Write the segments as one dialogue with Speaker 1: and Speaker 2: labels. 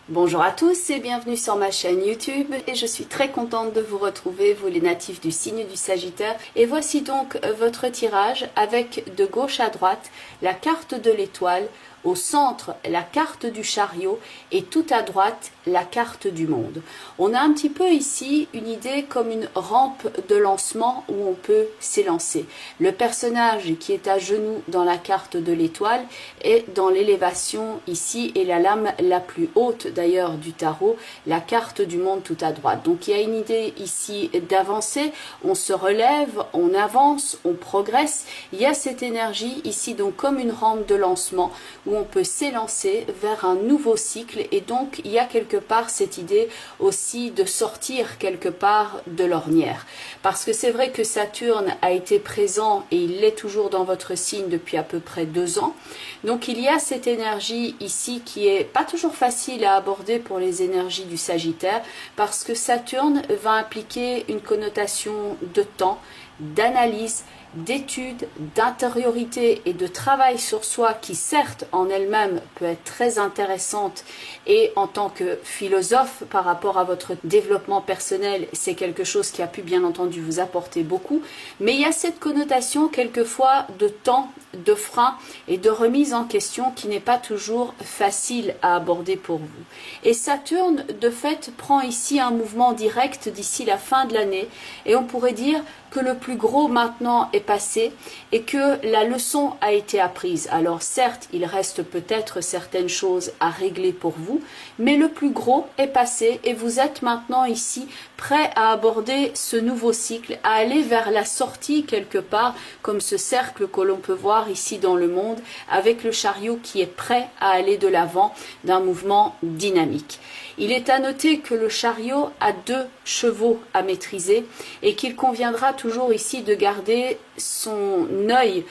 Speaker 1: Bonjour à tous et bienvenue sur ma chaîne YouTube et je suis très contente de vous retrouver, vous les natifs du signe du Sagittaire. Et voici donc votre tirage avec de gauche à droite la carte de l'étoile, au centre la carte du chariot et tout à droite la carte du monde. On a un petit peu ici une idée comme une rampe de lancement où on peut s'élancer. Le personnage qui est à genoux dans la carte de l'étoile est dans l'élévation ici et la lame la plus haute d'ailleurs du tarot, la carte du monde tout à droite. Donc il y a une idée ici d'avancer, on se relève, on avance, on progresse. Il y a cette énergie ici donc comme une rampe de lancement où on peut s'élancer vers un nouveau cycle et donc il y a quelque part cette idée aussi de sortir quelque part de l'ornière. Parce que c'est vrai que Saturne a été présent et il l'est toujours dans votre signe depuis à peu près 2 ans. Donc il y a cette énergie ici qui est pas toujours facile à aborder pour les énergies du Sagittaire parce que Saturne va impliquer une connotation de temps, d'analyse, d'études, d'intériorité et de travail sur soi qui certes en elle-même peut être très intéressante et en tant que philosophe par rapport à votre développement personnel c'est quelque chose qui a pu bien entendu vous apporter beaucoup, mais il y a cette connotation quelquefois de temps, de frein et de remise en question qui n'est pas toujours facile à aborder pour vous. Et Saturne de fait prend ici un mouvement direct d'ici la fin de l'année et on pourrait dire que le plus gros maintenant est passé et que la leçon a été apprise. Alors certes, il reste peut-être certaines choses à régler pour vous, mais le plus gros est passé et vous êtes maintenant ici prêt à aborder ce nouveau cycle, à aller vers la sortie quelque part, comme ce cercle que l'on peut voir ici dans le monde, avec le chariot qui est prêt à aller de l'avant d'un mouvement dynamique. Il est à noter que le chariot a 2 chevaux à maîtriser et qu'il conviendra toujours ici de garder son œil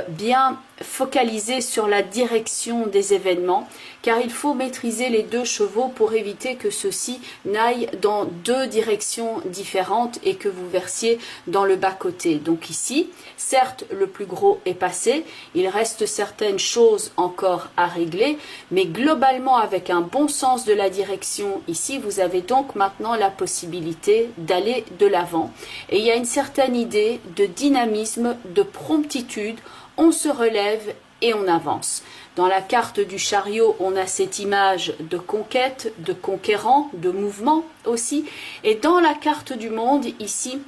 Speaker 1: bien focalisé sur la direction des événements, car il faut maîtriser les 2 chevaux pour éviter que ceux-ci n'aillent dans 2 directions différentes et que vous versiez dans le bas-côté. Donc ici, certes, le plus gros est passé, il reste certaines choses encore à régler, mais globalement, avec un bon sens de la direction ici, vous avez donc maintenant la possibilité d'aller de l'avant. Et il y a une certaine idée de dynamisme, de promptitude, on se relève et on avance. Dans la carte du chariot, on a cette image de conquête, de conquérant, de mouvement aussi. Et dans la carte du monde, ici,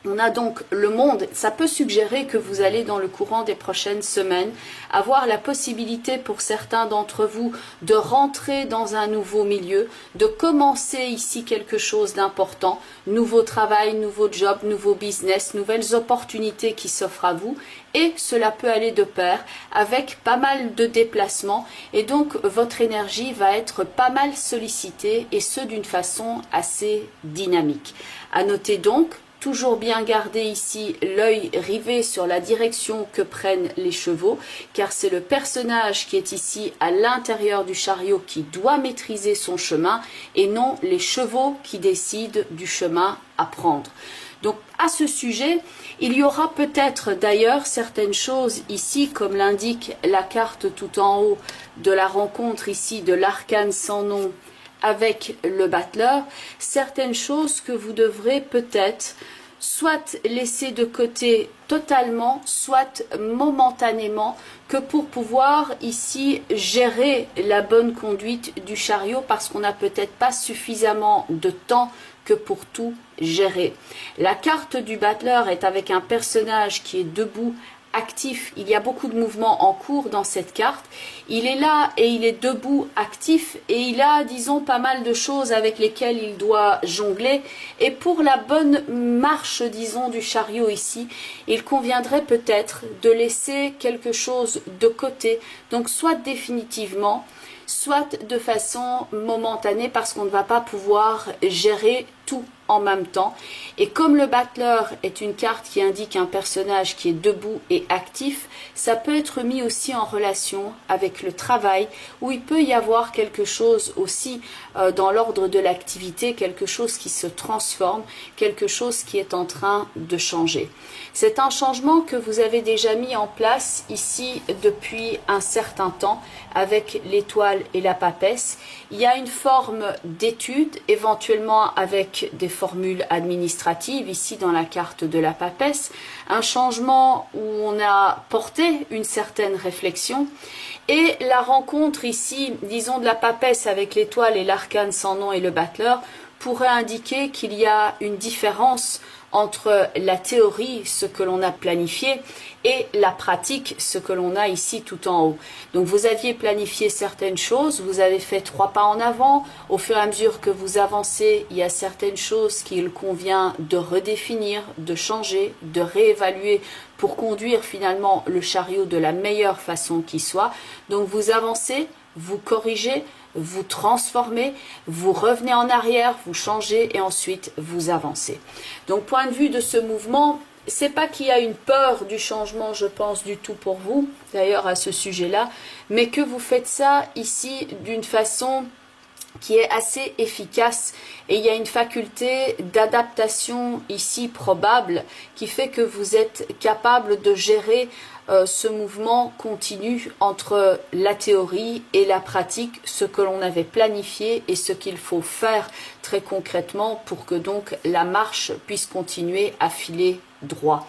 Speaker 1: on a donc le monde. Ça peut suggérer que vous allez dans le courant des prochaines semaines avoir la possibilité pour certains d'entre vous de rentrer dans un nouveau milieu, de commencer ici quelque chose d'important, nouveau travail, nouveau job, nouveau business, nouvelles opportunités qui s'offrent à vous. Et cela peut aller de pair avec pas mal de déplacements et donc votre énergie va être pas mal sollicitée et ce d'une façon assez dynamique. À noter donc, toujours bien garder ici l'œil rivé sur la direction que prennent les chevaux, car c'est le personnage qui est ici à l'intérieur du chariot qui doit maîtriser son chemin et non les chevaux qui décident du chemin à prendre. Donc à ce sujet, il y aura peut-être d'ailleurs certaines choses ici, comme l'indique la carte tout en haut de la rencontre ici de l'arcane sans nom avec le battleur, certaines choses que vous devrez peut-être soit laisser de côté totalement, soit momentanément, que pour pouvoir ici gérer la bonne conduite du chariot parce qu'on n'a peut-être pas suffisamment de temps que pour tout gérer. La carte du battleur est avec un personnage qui est debout, actif. Il y a beaucoup de mouvements en cours dans cette carte. Il est là et il est debout, actif, et il a, disons, pas mal de choses avec lesquelles il doit jongler. Et pour la bonne marche, disons, du chariot ici, il conviendrait peut-être de laisser quelque chose de côté, donc soit définitivement, soit de façon momentanée, parce qu'on ne va pas pouvoir gérer tout en même temps. Et comme le battleur est une carte qui indique un personnage qui est debout et actif, ça peut être mis aussi en relation avec le travail, où il peut y avoir quelque chose aussi dans l'ordre de l'activité, quelque chose qui se transforme, quelque chose qui est en train de changer. C'est un changement que vous avez déjà mis en place ici depuis un certain temps avec l'étoile et la papesse. Il y a une forme d'étude, éventuellement avec des formules administratives ici dans la carte de la papesse, un changement où on a porté une certaine réflexion, et la rencontre ici, disons, de la papesse avec l'étoile et l'arcane sans nom et le battleur pourrait indiquer qu'il y a une différence entre la théorie, ce que l'on a planifié, et la pratique, ce que l'on a ici tout en haut. Donc vous aviez planifié certaines choses, vous avez fait 3 pas en avant, au fur et à mesure que vous avancez, il y a certaines choses qu'il convient de redéfinir, de changer, de réévaluer pour conduire finalement le chariot de la meilleure façon qui soit. Donc vous avancez, vous corrigez, vous transformez, vous revenez en arrière, vous changez et ensuite vous avancez. Donc point de vue de ce mouvement, c'est pas qu'il y a une peur du changement, je pense, du tout pour vous, d'ailleurs à ce sujet-là, mais que vous faites ça ici d'une façon qui est assez efficace, et il y a une faculté d'adaptation ici probable qui fait que vous êtes capable de gérer ce mouvement continu entre la théorie et la pratique, ce que l'on avait planifié et ce qu'il faut faire très concrètement pour que donc la marche puisse continuer à filer droit.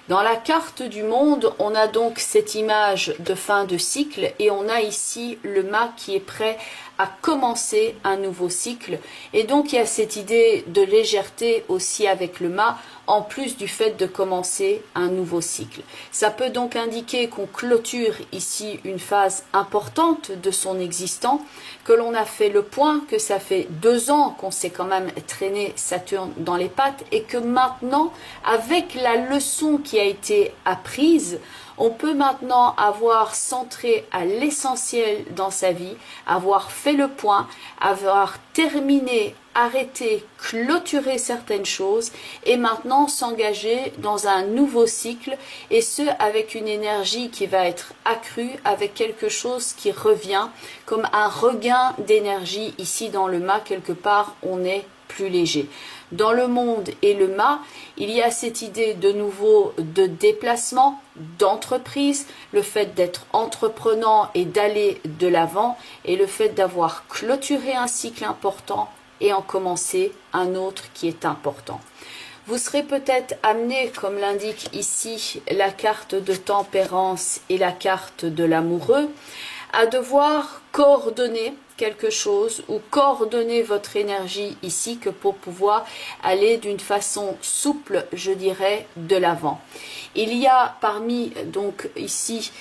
Speaker 1: Dans la carte du monde, on a donc cette image de fin de cycle, et on a ici le mât qui est prêt à commencer un nouveau cycle, et donc il y a cette idée de légèreté aussi avec le mât, en plus du fait de commencer un nouveau cycle. Ça peut donc indiquer qu'on clôture ici une phase importante de son existence, que l'on a fait le point, que ça fait 2 ans qu'on s'est quand même traîné Saturne dans les pattes, et que maintenant, avec la leçon qui a été apprise, on peut maintenant avoir centré à l'essentiel dans sa vie, avoir fait le point, avoir terminé, arrêté, clôturé certaines choses, et maintenant s'engager dans un nouveau cycle, et ce avec une énergie qui va être accrue, avec quelque chose qui revient comme un regain d'énergie ici dans le mât. Quelque part on est plus léger. Dans le monde et le mât, il y a cette idée de nouveau de déplacement, d'entreprise, le fait d'être entreprenant et d'aller de l'avant, et le fait d'avoir clôturé un cycle important et en commencer un autre qui est important. Vous serez peut-être amené, comme l'indique ici la carte de tempérance et la carte de l'amoureux, à devoir coordonner quelque chose ou coordonner votre énergie ici, que pour pouvoir aller d'une façon souple, je dirais, de l'avant. Il y a parmi donc ici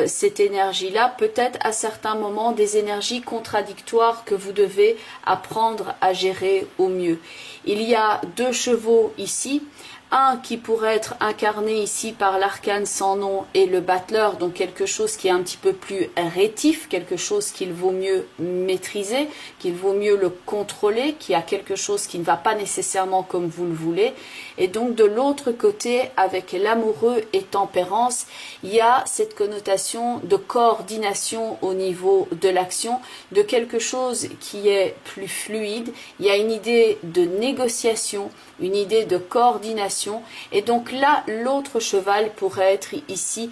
Speaker 1: cette énergie-là, peut-être à certains moments des énergies contradictoires que vous devez apprendre à gérer au mieux. Il y a 2 chevaux ici, un qui pourrait être incarné ici par l'arcane sans nom et le battleur, donc quelque chose qui est un petit peu plus rétif, quelque chose qu'il vaut mieux maîtriser, qu'il vaut mieux le contrôler, qui a quelque chose qui ne va pas nécessairement comme vous le voulez. Et donc de l'autre côté, avec l'amoureux et tempérance, il y a cette connotation de coordination au niveau de l'action, de quelque chose qui est plus fluide. Il y a une idée de négociation, une idée de coordination, et donc là l'autre cheval pourrait être ici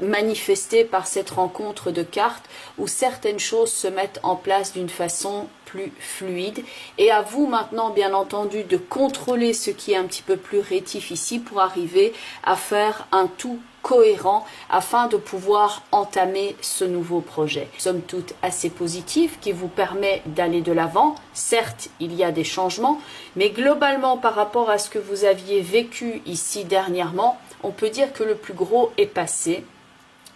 Speaker 1: manifesté par cette rencontre de cartes où certaines choses se mettent en place d'une façon plus fluide, et à vous maintenant bien entendu de contrôler ce qui est un petit peu plus rétif ici pour arriver à faire un tout cohérent afin de pouvoir entamer ce nouveau projet. Somme toute assez positif, qui vous permet d'aller de l'avant. Certes, il y a des changements, mais globalement par rapport à ce que vous aviez vécu ici dernièrement, on peut dire que le plus gros est passé.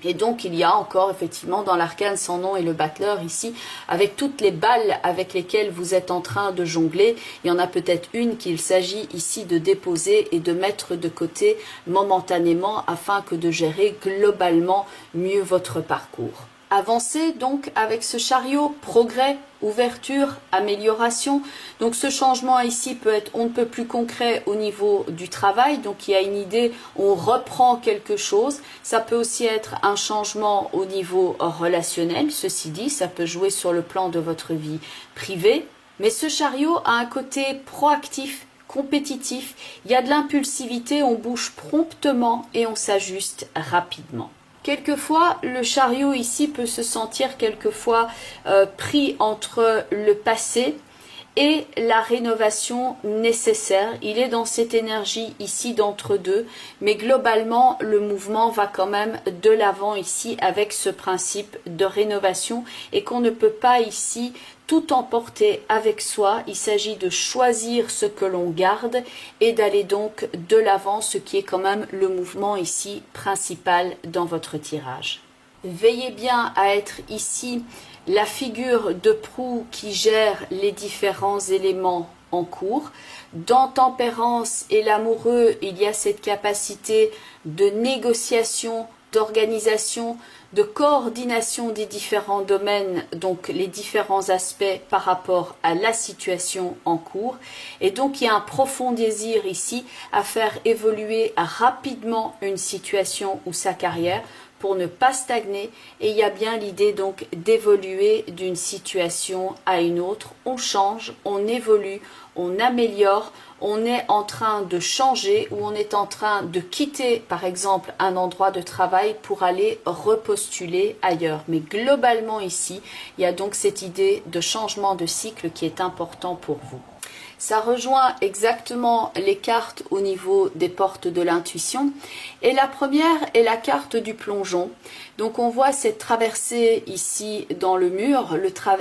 Speaker 1: Et donc il y a encore effectivement dans l'arcane sans nom et le battleur ici, avec toutes les balles avec lesquelles vous êtes en train de jongler, il y en a peut-être une qu'il s'agit ici de déposer et de mettre de côté momentanément afin que de gérer globalement mieux votre parcours. Avancez donc avec ce chariot, progrès, ouverture, amélioration. Donc ce changement ici peut être on ne peut plus concret au niveau du travail. Donc il y a une idée, on reprend quelque chose. Ça peut aussi être un changement au niveau relationnel. Ceci dit, ça peut jouer sur le plan de votre vie privée. Mais ce chariot a un côté proactif, compétitif. Il y a de l'impulsivité, on bouge promptement et on s'ajuste rapidement. Quelquefois, le chariot ici peut se sentir quelquefois pris entre le passé et la rénovation nécessaire. Il est dans cette énergie ici d'entre-deux, mais globalement, le mouvement va quand même de l'avant ici avec ce principe de rénovation et qu'on ne peut pas ici tout emporter avec soi. Il s'agit de choisir ce que l'on garde et d'aller donc de l'avant, ce qui est quand même le mouvement ici principal dans votre tirage. Veillez bien à être ici la figure de proue qui gère les différents éléments en cours. Dans Tempérance et l'amoureux, il y a cette capacité de négociation, d'organisation, de coordination des différents domaines, donc les différents aspects par rapport à la situation en cours. Et donc il y a un profond désir ici à faire évoluer rapidement une situation ou sa carrière pour ne pas stagner, et il y a bien l'idée donc d'évoluer d'une situation à une autre. On change, on évolue, on améliore, on est en train de changer ou on est en train de quitter par exemple un endroit de travail pour aller repostuler ailleurs. Mais globalement ici, il y a donc cette idée de changement de cycle qui est important pour vous. Ça rejoint exactement les cartes au niveau des portes de l'intuition. Et la première est la carte du plongeon. Donc on voit cette traversée ici dans le mur,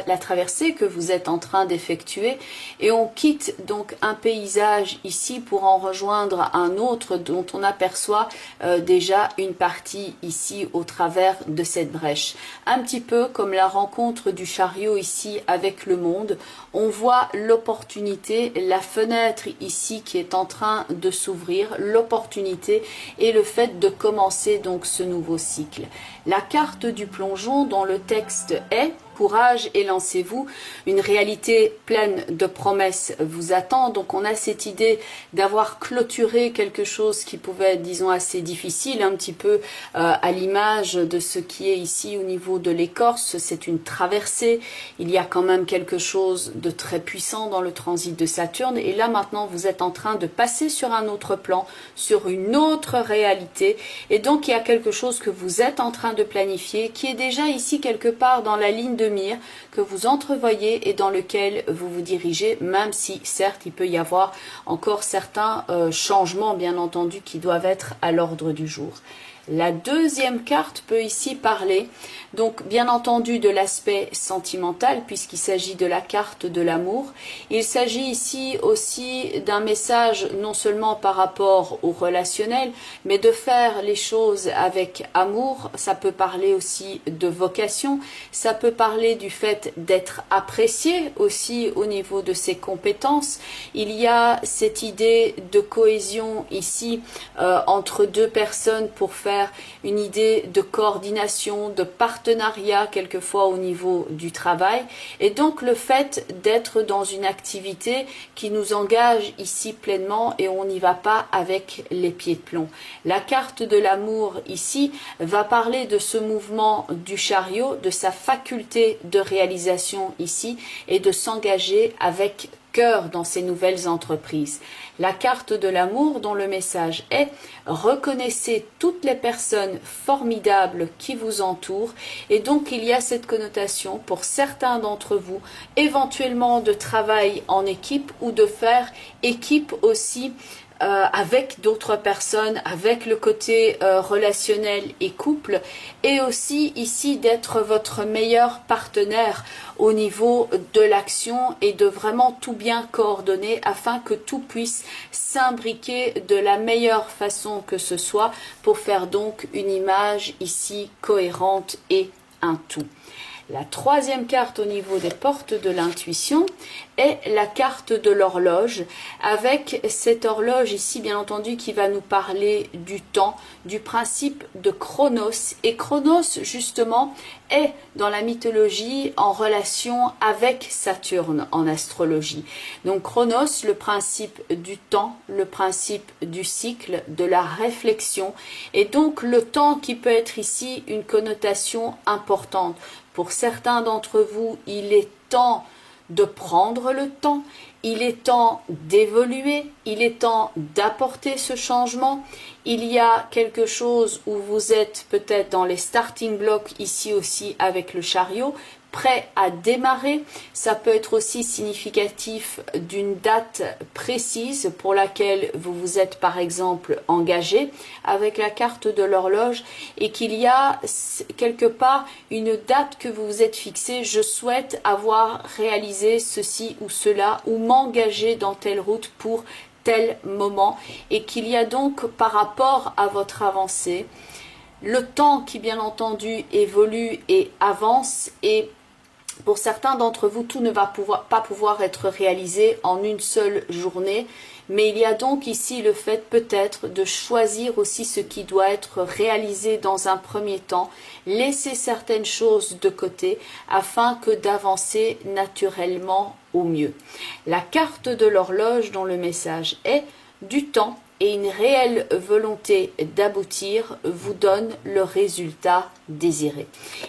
Speaker 1: la traversée que vous êtes en train d'effectuer. Et on quitte donc un paysage ici pour en rejoindre un autre dont on aperçoit déjà une partie ici au travers de cette brèche. Un petit peu comme la rencontre du chariot ici avec le monde. On voit l'opportunité, la fenêtre ici qui est en train de s'ouvrir, l'opportunité et le fait de commencer donc ce nouveau cycle. La carte du plongeon dont le texte est « Courage et lancez-vous », une réalité pleine de promesses vous attend. Donc on a cette idée d'avoir clôturé quelque chose qui pouvait être, disons, assez difficile, un petit peu à l'image de ce qui est ici au niveau de l'écorce. C'est une traversée, il y a quand même quelque chose de très puissant dans le transit de Saturne. Et là maintenant vous êtes en train de passer sur un autre plan, sur une autre réalité. Et donc il y a quelque chose que vous êtes en train de planifier qui est déjà ici quelque part dans la ligne de mire que vous entrevoyez et dans lequel vous vous dirigez, même si certes il peut y avoir encore certains changements bien entendu qui doivent être à l'ordre du jour. La deuxième carte peut ici parler, donc bien entendu de l'aspect sentimental puisqu'il s'agit de la carte de l'amour. Il s'agit ici aussi d'un message non seulement par rapport au relationnel, mais de faire les choses avec amour. Ça peut parler aussi de vocation, ça peut parler du fait d'être apprécié aussi au niveau de ses compétences. Il y a cette idée de cohésion ici entre deux personnes pour faire une idée de coordination, de partenariat quelquefois au niveau du travail, et donc le fait d'être dans une activité qui nous engage ici pleinement et on n'y va pas avec les pieds de plomb. La carte de l'amour ici va parler de ce mouvement du chariot, de sa faculté de réalisation ici et de s'engager avec cœur dans ces nouvelles entreprises. La carte de l'amour dont le message est « Reconnaissez toutes les personnes formidables qui vous entourent » et donc il y a cette connotation pour certains d'entre vous éventuellement de travail en équipe ou de faire équipe aussi avec d'autres personnes, avec le côté relationnel et couple, et aussi ici d'être votre meilleur partenaire au niveau de l'action et de vraiment tout bien coordonner afin que tout puisse s'imbriquer de la meilleure façon que ce soit pour faire donc une image ici cohérente et un tout. La troisième carte au niveau des portes de l'intuition est la carte de l'horloge, avec cette horloge ici bien entendu qui va nous parler du temps, du principe de Chronos. Et Chronos justement est dans la mythologie en relation avec Saturne en astrologie. Donc Chronos, le principe du temps, le principe du cycle, de la réflexion, et donc le temps qui peut être ici une connotation importante. Pour certains d'entre vous, il est temps de prendre le temps, il est temps d'évoluer, il est temps d'apporter ce changement. Il y a quelque chose où vous êtes peut-être dans les starting blocks ici aussi avec le chariot, prêt à démarrer. Ça peut être aussi significatif d'une date précise pour laquelle vous vous êtes par exemple engagé avec la carte de l'horloge et qu'il y a quelque part une date que vous vous êtes fixée. Je souhaite avoir réalisé ceci ou cela ou m'engager dans telle route pour tel moment, et qu'il y a donc par rapport à votre avancée le temps qui bien entendu évolue et avance, et pour certains d'entre vous, tout ne va pas pouvoir être réalisé en une seule journée, mais il y a donc ici le fait peut-être de choisir aussi ce qui doit être réalisé dans un premier temps, laisser certaines choses de côté afin que d'avancer naturellement au mieux. La carte de l'horloge dont le message est du temps et une réelle volonté d'aboutir vous donne le résultat désiré.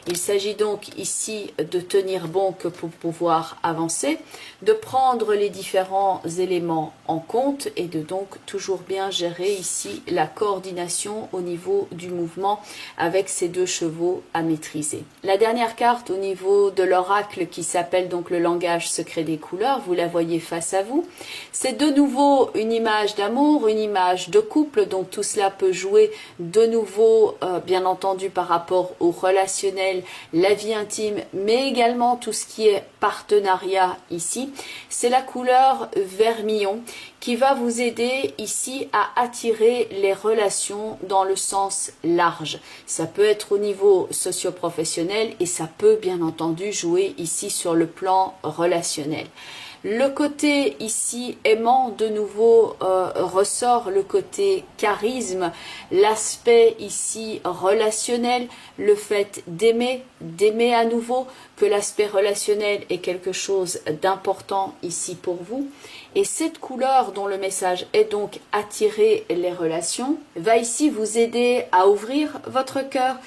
Speaker 1: Il s'agit donc ici de tenir bon que pour pouvoir avancer, de prendre les différents éléments en compte et de donc toujours bien gérer ici la coordination au niveau du mouvement avec ces deux chevaux à maîtriser. La dernière carte au niveau de l'oracle qui s'appelle donc le langage secret des couleurs, vous la voyez face à vous. C'est de nouveau une image d'amour, une image de couple, donc tout cela peut jouer de nouveau bien entendu par rapport au relationnel, la vie intime, mais également tout ce qui est partenariat ici. C'est la couleur vermillon qui va vous aider ici à attirer les relations dans le sens large. Ça peut être au niveau socio-professionnel et ça peut bien entendu jouer ici sur le plan relationnel. Le côté ici aimant de nouveau ressort, le côté charisme, l'aspect ici relationnel, le fait d'aimer à nouveau, que l'aspect relationnel est quelque chose d'important ici pour vous. Et cette couleur dont le message est donc attirer les relations, va ici vous aider à ouvrir votre cœur.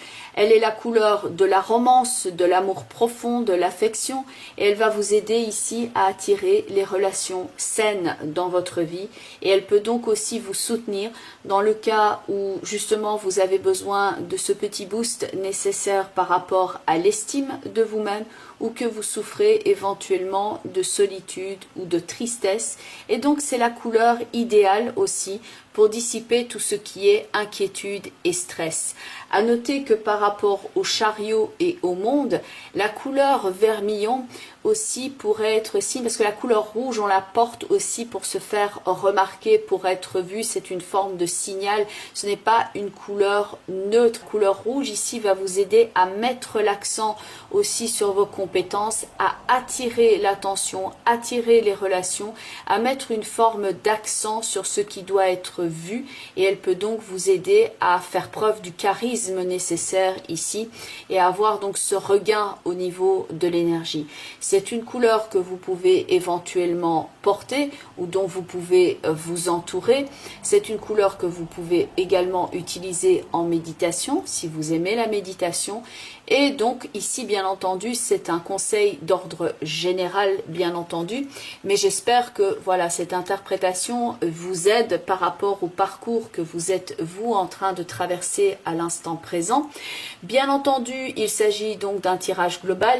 Speaker 1: Elle est la couleur de la romance, de l'amour profond, de l'affection, et elle va vous aider ici à attirer les relations saines dans votre vie, et elle peut donc aussi vous soutenir dans le cas où justement vous avez besoin de ce petit boost nécessaire par rapport à l'estime de vous-même, ou que vous souffrez éventuellement de solitude ou de tristesse, et donc c'est la couleur idéale aussi pour dissiper tout ce qui est inquiétude et stress. À noter que par rapport au chariot et au monde, la couleur vermillon aussi pourrait être signe, parce que la couleur rouge on la porte aussi pour se faire remarquer, pour être vue, c'est une forme de signal, ce n'est pas une couleur neutre. La couleur rouge ici va vous aider à mettre l'accent aussi sur vos compétences, à attirer l'attention, attirer les relations, à mettre une forme d'accent sur ce qui doit être vu, et elle peut donc vous aider à faire preuve du charisme nécessaire ici et à avoir donc ce regain au niveau de l'énergie. C'est une couleur que vous pouvez éventuellement porter ou dont vous pouvez vous entourer. C'est une couleur que vous pouvez également utiliser en méditation si vous aimez la méditation. Et donc ici bien entendu c'est un conseil d'ordre général bien entendu, mais j'espère que voilà, cette interprétation vous aide par rapport au parcours que vous êtes vous en train de traverser à l'instant présent. Bien entendu il s'agit donc d'un tirage global.